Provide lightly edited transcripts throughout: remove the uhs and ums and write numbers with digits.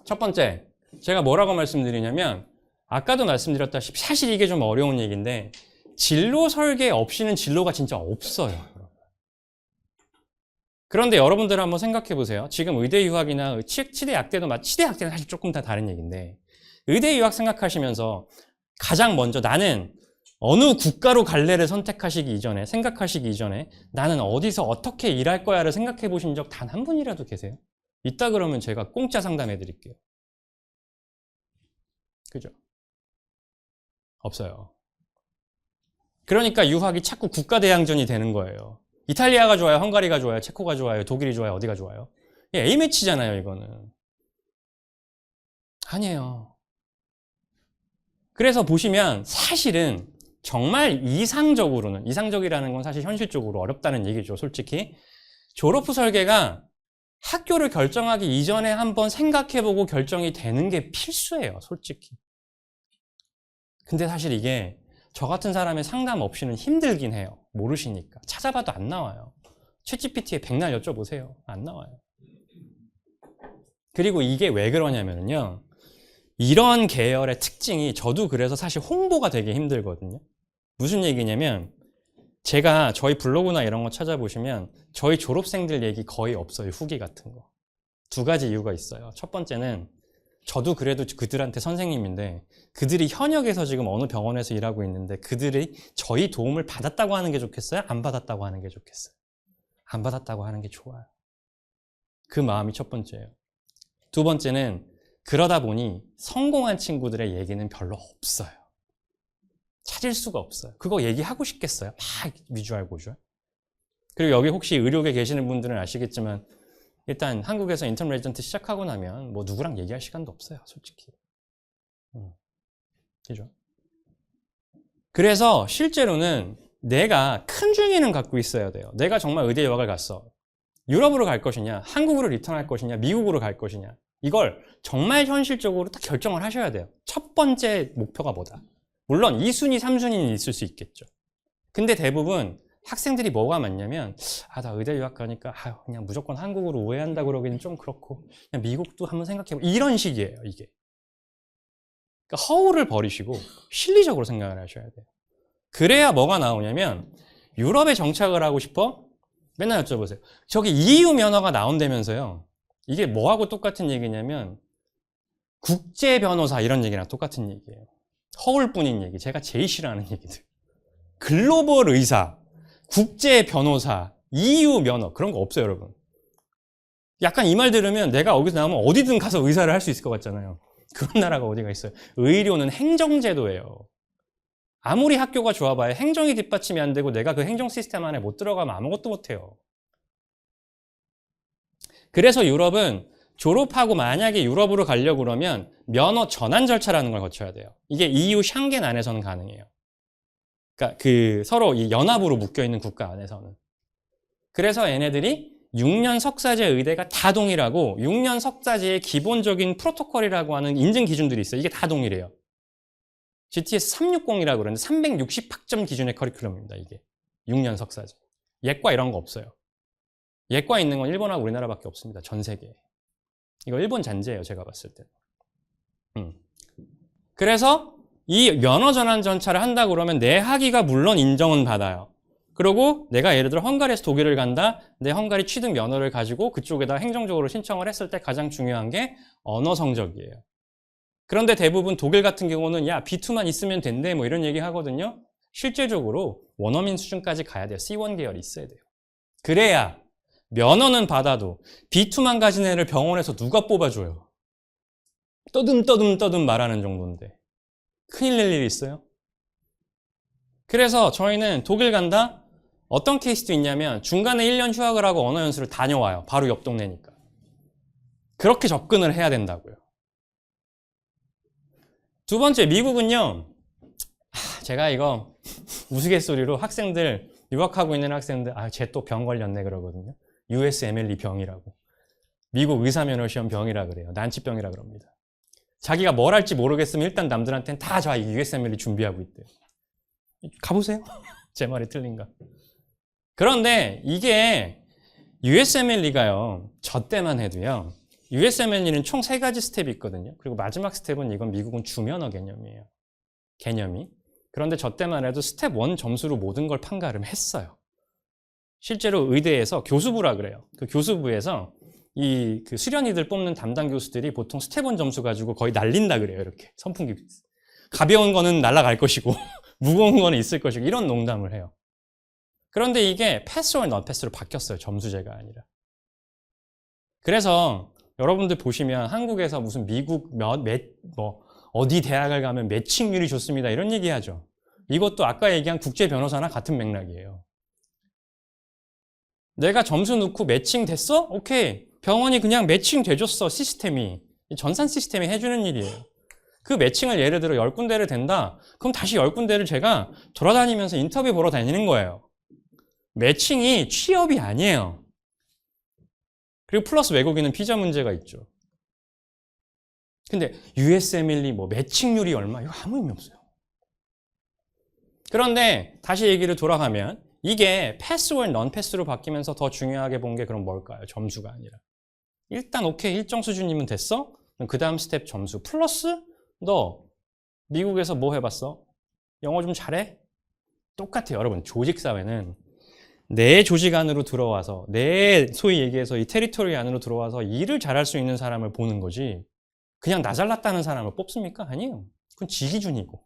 첫 번째, 제가 뭐라고 말씀드리냐면 아까도 말씀드렸다시피 사실 이게 좀 어려운 얘기인데 진로 설계 없이는 진로가 진짜 없어요. 그런데 여러분들 한번 생각해 보세요. 지금 의대 유학이나 치대 약대도 치대 약대는 사실 조금 다 다른 얘기인데 의대 유학 생각하시면서 가장 먼저 나는 어느 국가로 갈래를 생각하시기 이전에 나는 어디서 어떻게 일할 거야를 생각해 보신 적 단 한 분이라도 계세요? 있다 그러면 제가 공짜 상담해 드릴게요. 그죠? 없어요. 그러니까 유학이 자꾸 국가대항전이 되는 거예요. 이탈리아가 좋아요? 헝가리가 좋아요? 체코가 좋아요? 독일이 좋아요? 어디가 좋아요? A매치잖아요, 이거는. 아니에요. 그래서 보시면 사실은 정말 이상적이라는 건 사실 현실적으로 어렵다는 얘기죠, 솔직히. 졸업 후 설계가 학교를 결정하기 이전에 한번 생각해보고 결정이 되는 게 필수예요, 솔직히. 근데 사실 이게 저 같은 사람의 상담 없이는 힘들긴 해요. 모르시니까. 찾아봐도 안 나와요. 챗GPT에 백날 여쭤보세요. 안 나와요. 그리고 이게 왜 그러냐면요. 이런 계열의 특징이 저도 그래서 사실 홍보가 되게 힘들거든요. 무슨 얘기냐면 제가 저희 블로그나 이런 거 찾아보시면 저희 졸업생들 얘기 거의 없어요. 후기 같은 거. 두 가지 이유가 있어요. 첫 번째는 저도 그래도 그들한테 선생님인데 그들이 현역에서 지금 어느 병원에서 일하고 있는데 그들이 저희 도움을 받았다고 하는 게 좋겠어요? 안 받았다고 하는 게 좋겠어요? 안 받았다고 하는 게 좋아요. 그 마음이 첫 번째예요. 두 번째는 그러다 보니 성공한 친구들의 얘기는 별로 없어요. 찾을 수가 없어요. 그거 얘기하고 싶겠어요? 막 위주알고주알. 그리고 여기 혹시 의료계 계시는 분들은 아시겠지만 일단 한국에서 인턴 레지던트 시작하고 나면 뭐 누구랑 얘기할 시간도 없어요, 솔직히. 그죠? 그래서 실제로는 내가 큰 중의는 갖고 있어야 돼요. 내가 정말 의대 유학을 갔어. 유럽으로 갈 것이냐, 한국으로 리턴할 것이냐, 미국으로 갈 것이냐. 이걸 정말 현실적으로 딱 결정을 하셔야 돼요. 첫 번째 목표가 뭐다. 물론 2순위, 3순위는 있을 수 있겠죠. 근데 대부분 학생들이 뭐가 많냐면 나 의대 유학 가니까 그냥 무조건 한국으로 우회한다 그러기는 좀 그렇고 그냥 미국도 한번 생각해보고 이런 식이에요, 이게. 그러니까 허울을 버리시고 실리적으로 생각을 하셔야 돼요. 그래야 뭐가 나오냐면 유럽에 정착을 하고 싶어? 맨날 여쭤보세요. 저기 EU 면허가 나온다면서요. 이게 뭐하고 똑같은 얘기냐면 국제 변호사 이런 얘기랑 똑같은 얘기예요. 허울뿐인 얘기. 제가 제일 싫어하는 얘기들. 글로벌 의사, 국제 변호사, EU 면허 그런 거 없어요, 여러분. 약간 이 말 들으면 내가 여기서 나오면 어디든 가서 의사를 할 수 있을 것 같잖아요. 그런 나라가 어디가 있어요. 의료는 행정제도예요. 아무리 학교가 좋아봐야 행정이 뒷받침이 안 되고 내가 그 행정 시스템 안에 못 들어가면 아무것도 못해요. 그래서 유럽은 졸업하고 만약에 유럽으로 가려고 그러면 면허 전환 절차라는 걸 거쳐야 돼요. 이게 EU 샹겐 안에서는 가능해요. 그러니까 서로 이 연합으로 묶여있는 국가 안에서는. 그래서 얘네들이 6년 석사제 의대가 다 동일하고 6년 석사제의 기본적인 프로토콜이라고 하는 인증 기준들이 있어요. 이게 다 동일해요. GTS 360이라고 그러는데 360학점 기준의 커리큘럼입니다. 이게 6년 석사제. 예과 이런 거 없어요. 예과 있는 건 일본하고 우리나라밖에 없습니다. 전 세계에. 이거 일본 잔재예요, 제가 봤을 때. 그래서 이 면허 전환 절차를 한다 그러면 내 학위가 물론 인정은 받아요. 그리고 내가 예를 들어 헝가리에서 독일을 간다. 내 헝가리 취득 면허를 가지고 그쪽에다 행정적으로 신청을 했을 때 가장 중요한 게 언어 성적이에요. 그런데 대부분 독일 같은 경우는 야 B2만 있으면 된대 뭐 이런 얘기 하거든요. 실제적으로 원어민 수준까지 가야 돼요. C1 계열이 있어야 돼요. 그래야 면허는 받아도 B2만 가진 애를 병원에서 누가 뽑아줘요? 떠듬 말하는 정도인데 큰일 낼 일이 있어요? 그래서 저희는 독일 간다? 어떤 케이스도 있냐면 중간에 1년 휴학을 하고 언어 연수를 다녀와요. 바로 옆 동네니까. 그렇게 접근을 해야 된다고요. 두 번째, 미국은요. 제가 이거 우스갯소리로 학생들, 유학하고 있는 학생들 쟤 또 병 걸렸네 그러거든요. USMLE 병이라고. 미국 의사면허시험 병이라 그래요. 난치병이라 그럽니다. 자기가 뭘 할지 모르겠으면 일단 남들한테는 다 저 USMLE 준비하고 있대요. 가보세요. 제 말이 틀린가. 그런데 이게 USMLE가요. 저 때만 해도요. USMLE는 총 3가지 스텝이 있거든요. 그리고 마지막 스텝은 이건 미국은 주면허 개념이에요. 개념이. 그런데 저 때만 해도 스텝 1 점수로 모든 걸 판가름했어요. 실제로 의대에서 교수부라 그래요. 그 교수부에서 그 수련이들 뽑는 담당 교수들이 보통 스텝 1 점수 가지고 거의 날린다 그래요. 이렇게 선풍기. 가벼운 거는 날아갈 것이고 무거운 거는 있을 것이고 이런 농담을 해요. 그런데 이게 패스와 넌패스로 바뀌었어요. 점수제가 아니라. 그래서 여러분들 보시면 한국에서 무슨 미국 어디 대학을 가면 매칭률이 좋습니다. 이런 얘기 하죠. 이것도 아까 얘기한 국제 변호사나 같은 맥락이에요. 내가 점수 넣고 매칭 됐어? 오케이. 병원이 그냥 매칭 돼줬어. 시스템이. 전산 시스템이 해주는 일이에요. 그 매칭을 예를 들어 10군데를 된다? 그럼 다시 10군데를 제가 돌아다니면서 인터뷰 보러 다니는 거예요. 매칭이 취업이 아니에요. 그리고 플러스 외국인은 비자 문제가 있죠. 근데 USMLE 매칭률이 얼마? 이거 아무 의미 없어요. 그런데 다시 얘기를 돌아가면 이게 패스와 넌패스로 바뀌면서 더 중요하게 본 게 그럼 뭘까요? 점수가 아니라. 일단 오케이 일정 수준이면 됐어? 그 다음 스텝 점수 플러스 너 미국에서 뭐 해봤어? 영어 좀 잘해? 똑같아요. 여러분 조직사회는 내 조직 안으로 들어와서 내 소위 얘기해서 이 테리토리 안으로 들어와서 일을 잘할 수 있는 사람을 보는 거지 그냥 나 잘났다는 사람을 뽑습니까? 아니에요. 그건 지 기준이고.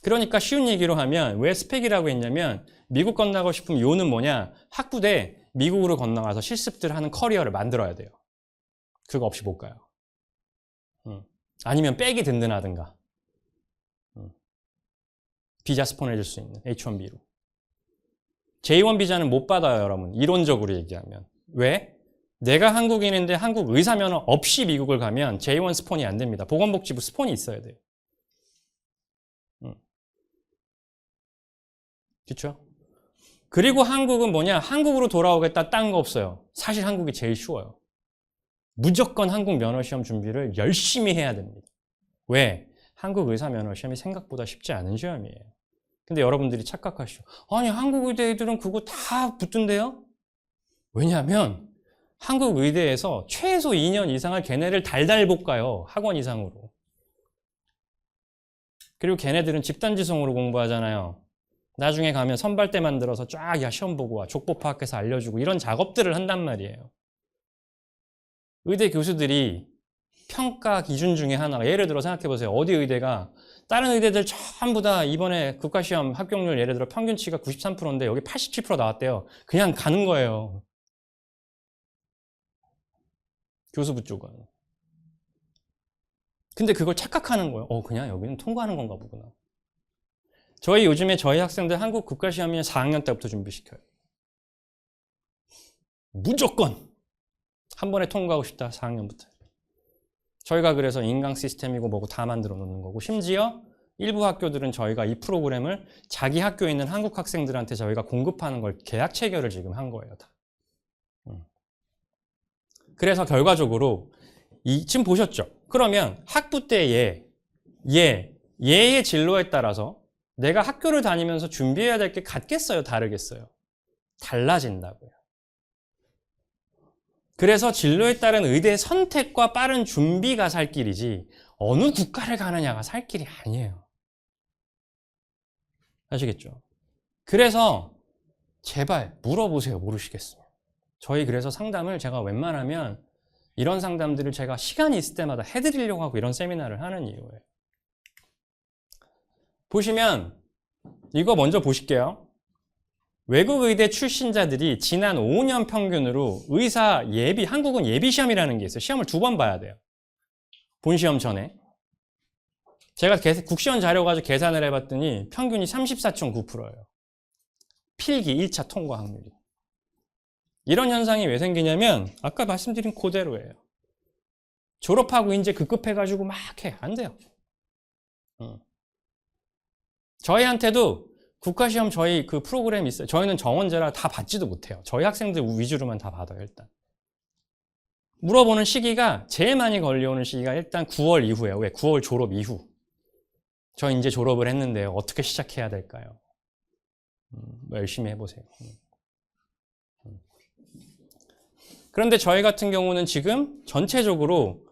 그러니까 쉬운 얘기로 하면 왜 스펙이라고 했냐면 미국 건너가고 싶으면 요는 뭐냐? 학부대 미국으로 건너가서 실습들 하는 커리어를 만들어야 돼요. 그거 없이 못 가요. 아니면 백이 든든하든가 비자 스폰해줄 수 있는 H1B로. J1 비자는 못 받아요, 여러분. 이론적으로 얘기하면. 왜? 내가 한국인인데 한국 의사면허 없이 미국을 가면 J1 스폰이 안 됩니다. 보건복지부 스폰이 있어야 돼요. 그렇죠? 그리고 한국은 뭐냐? 한국으로 돌아오겠다 딴 거 없어요. 사실 한국이 제일 쉬워요. 무조건 한국 면허시험 준비를 열심히 해야 됩니다. 왜? 한국 의사 면허시험이 생각보다 쉽지 않은 시험이에요. 근데 여러분들이 착각하시죠. 아니 한국 의대 애들은 그거 다 붙던데요? 왜냐하면 한국 의대에서 최소 2년 이상을 걔네를 달달 볶아요. 학원 이상으로. 그리고 걔네들은 집단지성으로 공부하잖아요. 나중에 가면 선발대 만들어서 쫙 시험 보고 와. 족보 파악해서 알려주고 이런 작업들을 한단 말이에요. 의대 교수들이 평가 기준 중에 하나가 예를 들어 생각해보세요. 어디 의대가 다른 의대들 전부 다 이번에 국가시험 합격률 예를 들어 평균치가 93%인데 여기 87% 나왔대요. 그냥 가는 거예요. 교수부 쪽은. 근데 그걸 착각하는 거예요. 그냥 여기는 통과하는 건가 보구나. 요즘에 저희 학생들 한국 국가시험이 4학년 때부터 준비시켜요. 무조건 한 번에 통과하고 싶다. 4학년부터. 저희가 그래서 인강 시스템이고 뭐고 다 만들어 놓는 거고 심지어 일부 학교들은 저희가 이 프로그램을 자기 학교에 있는 한국 학생들한테 저희가 공급하는 걸 계약 체결을 지금 한 거예요. 다. 그래서 결과적으로 지금 보셨죠? 그러면 학부 때 얘의 진로에 따라서 내가 학교를 다니면서 준비해야 될 게 같겠어요? 다르겠어요? 달라진다고요. 그래서 진로에 따른 의대 선택과 빠른 준비가 살 길이지 어느 국가를 가느냐가 살 길이 아니에요. 아시겠죠? 그래서 제발 물어보세요. 모르시겠으면. 저희 그래서 상담을 제가 웬만하면 이런 상담들을 제가 시간이 있을 때마다 해드리려고 하고 이런 세미나를 하는 이유예요. 보시면 이거 먼저 보실게요. 외국 의대 출신자들이 지난 5년 평균으로 의사 예비, 한국은 예비시험이라는 게 있어요. 시험을 2번 봐야 돼요. 본시험 전에. 제가 국시원 자료 가지고 계산을 해봤더니 평균이 34.9%예요. 필기 1차 통과 확률이. 이런 현상이 왜 생기냐면 아까 말씀드린 그대로예요. 졸업하고 이제 급급해가지고 막 해. 안 돼요. 저희한테도 국가시험 저희 그 프로그램이 있어요. 저희는 정원제라 다 받지도 못해요. 저희 학생들 위주로만 다 받아요, 일단. 물어보는 시기가 제일 많이 걸려오는 시기가 일단 9월 이후예요. 왜? 9월 졸업 이후. 저 이제 졸업을 했는데요. 어떻게 시작해야 될까요? 열심히 해보세요. 그런데 저희 같은 경우는 지금 전체적으로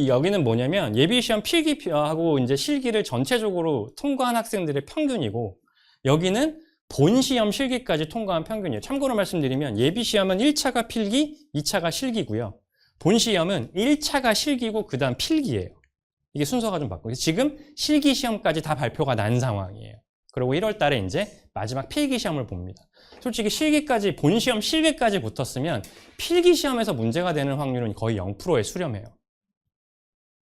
여기는 뭐냐면 예비시험 필기하고 이제 실기를 전체적으로 통과한 학생들의 평균이고, 여기는 본시험 실기까지 통과한 평균이에요. 참고로 말씀드리면 예비시험은 1차가 필기, 2차가 실기고요. 본시험은 1차가 실기고 그 다음 필기예요. 이게 순서가 좀 바뀌고, 지금 실기시험까지 다 발표가 난 상황이에요. 그리고 1월 달에 이제 마지막 필기시험을 봅니다. 솔직히 실기까지, 본시험 실기까지 붙었으면 필기시험에서 문제가 되는 확률은 거의 0%에 수렴해요.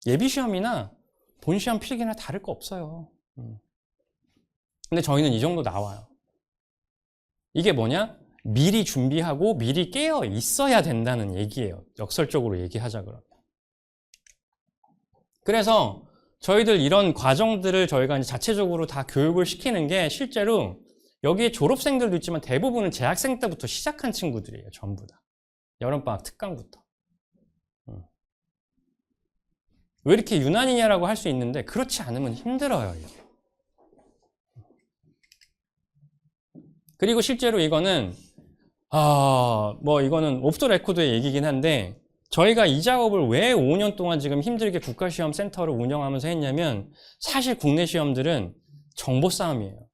예비시험이나 본시험 필기나 다를 거 없어요. 근데 저희는 이 정도 나와요. 이게 뭐냐? 미리 준비하고 미리 깨어 있어야 된다는 얘기예요. 역설적으로 얘기하자 그러면. 그래서 저희들 이런 과정들을 저희가 이제 자체적으로 다 교육을 시키는 게 실제로 여기에 졸업생들도 있지만 대부분은 재학생 때부터 시작한 친구들이에요. 전부 다. 여름방학 특강부터. 왜 이렇게 유난이냐라고 할 수 있는데 그렇지 않으면 힘들어요. 이게. 그리고 실제로 이거는 이거는 오프 더 레코드의 얘기긴 한데, 저희가 이 작업을 왜 5년 동안 지금 힘들게 국가시험 센터를 운영하면서 했냐면, 사실 국내 시험들은 정보 싸움이에요.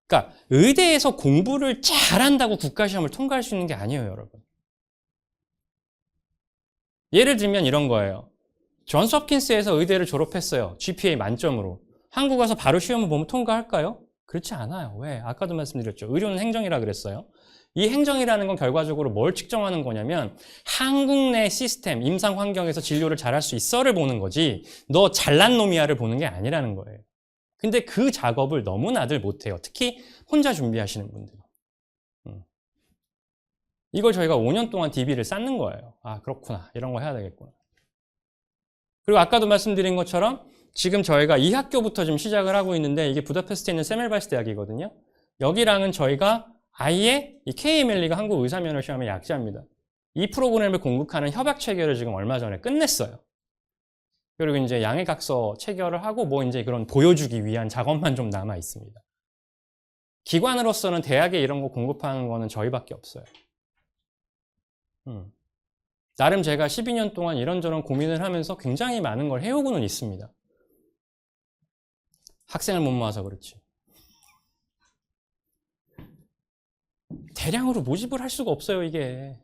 그러니까 의대에서 공부를 잘한다고 국가시험을 통과할 수 있는 게 아니에요, 여러분. 예를 들면 이런 거예요. 존스 홉킨스에서 의대를 졸업했어요. GPA 만점으로. 한국 와서 바로 시험을 보면 통과할까요? 그렇지 않아요. 왜? 아까도 말씀드렸죠. 의료는 행정이라 그랬어요. 이 행정이라는 건 결과적으로 뭘 측정하는 거냐면 한국 내 시스템, 임상 환경에서 진료를 잘할 수 있어를 보는 거지, 너 잘난 놈이야를 보는 게 아니라는 거예요. 근데 그 작업을 너무나들 못해요. 특히 혼자 준비하시는 분들은. 이걸 저희가 5년 동안 DB를 쌓는 거예요. 아, 그렇구나. 이런 거 해야 되겠구나. 그리고 아까도 말씀드린 것처럼 지금 저희가 이 학교부터 지금 시작을 하고 있는데, 이게 부다페스트에 있는 세멜바이스 대학이거든요. 여기랑은 저희가 아예 이 KMLE가 한국 의사면허시험의 약자입니다. 이 프로그램을 공급하는 협약 체결을 지금 얼마 전에 끝냈어요. 그리고 이제 양해각서 체결을 하고 이제 그런 보여주기 위한 작업만 좀 남아 있습니다. 기관으로서는 대학에 이런 거 공급하는 거는 저희밖에 없어요. 나름 제가 12년 동안 이런저런 고민을 하면서 굉장히 많은 걸 해오고는 있습니다. 학생을 못 모아서 그렇지. 대량으로 모집을 할 수가 없어요, 이게.